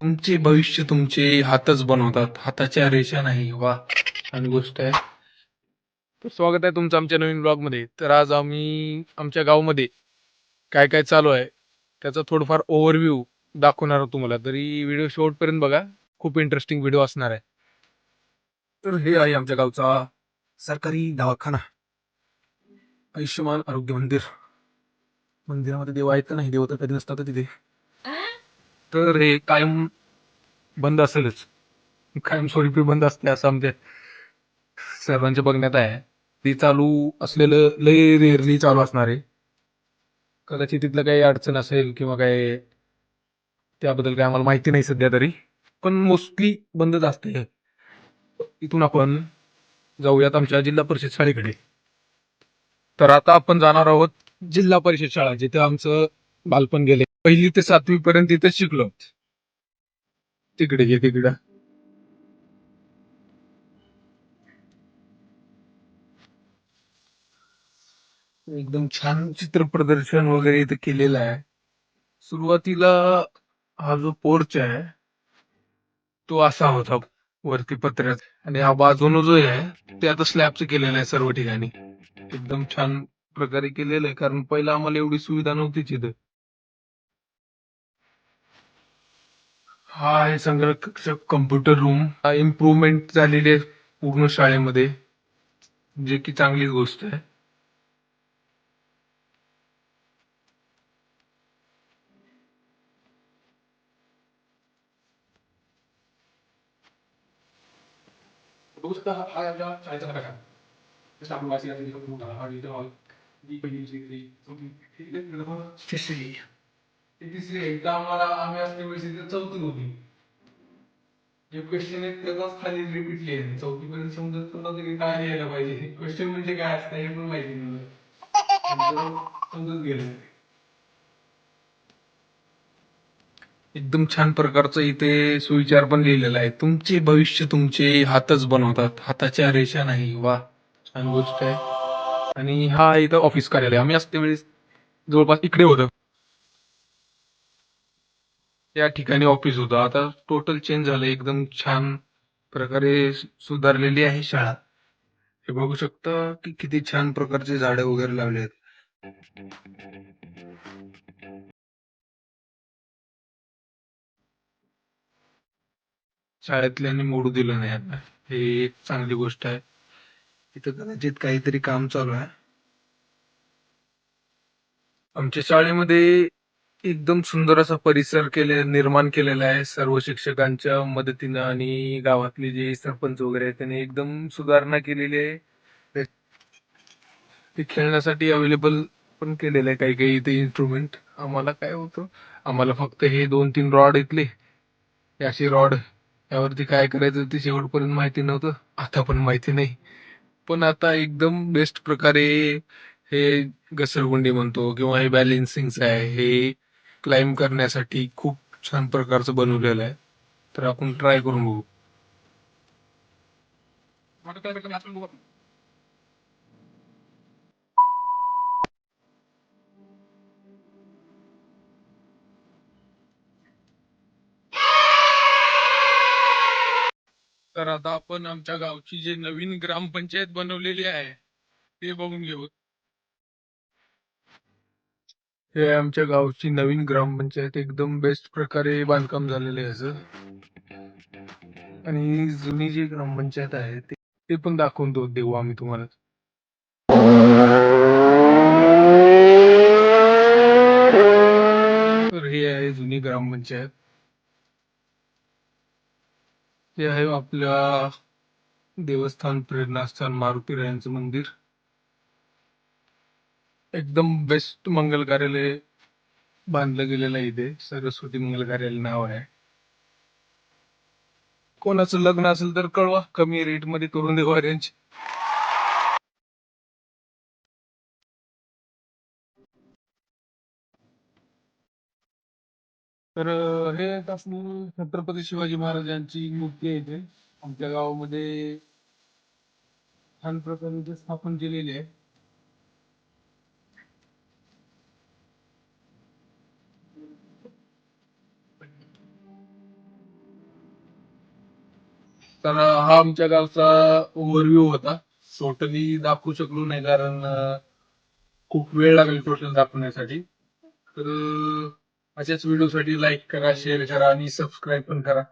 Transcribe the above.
तुमचे भविष्य तुमचे हातच बनवतात, हाताच्या रेषा नाही. वा, छान गोष्ट आहे. तर स्वागत आहे तुमचं आमच्या नवीन ब्लॉगमध्ये. तर आज आम्ही आमच्या गावामध्ये काय काय चालू आहे त्याचा थोडंफार ओव्हरव्ह्यू दाखवणार आहोत तुम्हाला. तरी व्हिडिओ शेवटपर्यंत बघा, खूप इंटरेस्टिंग व्हिडिओ असणार आहे. तर हे आहे आमच्या गावचा सरकारी दवाखाना, आयुष्यमान आरोग्य मंदिर. मंदिरामध्ये देव आहेत का नाही, देव तर कधी नसतात तिथे. तर हे कायम बंद असेलच, कायमस्वरूपी बंद असते असं आमच्या सर्वांच्या बघण्यात आहे. ती चालू असलेलं लय रेअरली चालू असणार आहे. कदाचित तिथलं काही अडचण असेल किंवा काय, त्याबद्दल काय आम्हाला माहिती नाही सध्या तरी, पण मोस्टली बंदच असते. इथून आपण जाऊयात आमच्या जिल्हा परिषद शाळेकडे. तर आता आपण जाणार आहोत जिल्हा परिषद शाळा, जिथे आमचं बालपण गेले. 1ली ते 7वी पर्यंत तिथे शिकलो. तिकडे घे तिकडं. एकदम छान चित्र प्रदर्शन वगैरे इथे केलेलं आहे. सुरुवातीला हा जो पोर्च आहे तो असा होता, वरती पत्र्यात, आणि हा बाजून जो आहे ते आता स्लॅबचं केलेलं आहे सर्व ठिकाणी. एकदम छान प्रकारे केलेलं आहे, कारण पहिला आम्हाला एवढी सुविधा नव्हतीच इथं. हा आहे संगणक कक्ष, कम्प्युटर रूम. इम्प्रूव्हमेंट झालेली आहे पूर्ण शाळेमध्ये, जे की चांगलीच गोष्ट आहे. बघू शकता हा आपल्या शाळेचा नकाशा. जसं आपण वाचीला तिथे खूप मोठा हा डिजिटल हॉल. ही पहिली दुसरी चौथी, तिसरी. ती तिसरी आहे. एकदा आम्ही असल्या वेळेस इथे चौथी होती. जे क्वेश्चन आहेत त्याचाच खाली रिपीटली आहे. चौथीपर्यंत समजत पण नव्हतं की काय लिहायला पाहिजे. क्वेश्चन म्हणजे काय असतं हे पण माहिती नव्हतं. नंतर समजत गेलं. एकदम छान प्रकारचं इथे सुविचार पण लिहिलेला आहे. तुमचे भविष्य तुमचे हातच बनवतात, हाताच्या रेषा नाही. वा, छान गोष्ट आहे. आणि हा इथं ऑफिस कार्यालय. आम्ही असते वेळेस जवळपास इकडे होतं, या ठिकाणी ऑफिस होतं. आता टोटल चेंज झालं, एकदम छान प्रकारे सुधारलेली आहे शाळा. हे बघू शकता की किती छान प्रकारचे झाडे वगैरे लावले आहेत. शाळेतल्यांनी मोडू दिलं नाही आता, हे एक चांगली गोष्ट आहे. इथं कदाचित काहीतरी काम चालू आहे. आमच्या शाळेमध्ये एकदम सुंदर असा परिसर निर्माण केलेला आहे सर्व शिक्षकांच्या मदतीनं, आणि गावातले जे सरपंच वगैरे आहेत त्यांनी एकदम सुधारणा केलेली आहे. ते खेळण्यासाठी अवेलेबल पण केलेलं आहे काही काही इथे इन्स्ट्रुमेंट. आम्हाला काय होतं, आम्हाला फक्त हे 2-3 रॉड इथले, हे असे रॉड, यावरती काय करायचं ते शेवटपर्यंत माहिती नव्हतं. आता पण माहिती नाही, पण आता एकदम बेस्ट प्रकारे हे घसरगुंडी म्हणतो किंवा हे बॅलेन्सिंग आहे, हे क्लाइम्ब करण्यासाठी खूप छान प्रकारचं बनवलेलं आहे. तर आपण ट्राय करून बघू. तर आता आपण आमच्या गावची जी नवीन ग्रामपंचायत बनवलेली आहे ते बघून घेऊ. हे आमच्या गावची नवीन ग्रामपंचायत, एकदम बेस्ट प्रकारे बांधकाम झालेलं आहे याचं. आणि जुनी जी ग्रामपंचायत आहे ते पण दाखवून देऊ आम्ही तुम्हाला. तर हे आहे जुनी ग्रामपंचायत. हे आहे आपल्या देवस्थान, प्रेरणास्थान मारुतीरायांचं मंदिर. एकदम बेस्ट मंगल कार्यालय बांधलं गेलेलं आहे इथे. सरस्वती मंगल कार्यालय नाव आहे. कोणाचं लग्न असेल तर कळवा, कमी रेट मध्ये करून देऊ अरेंज. तर हे आपलं छत्रपती शिवाजी महाराजांची मूर्ती आहे इथे आमच्या गावामध्ये, छान प्रकारे इथे स्थापन केलेली आहे. तर हा आमच्या गावचा ओव्हरव्ह्यू होता. टोटली दाखवू शकलो नाही कारण खूप वेळ लागेल टोटल दाखवण्यासाठी. तर अशाच व्हिडिओसाठी लाईक करा, शेअर करा आणि सबस्क्राईब पण करा.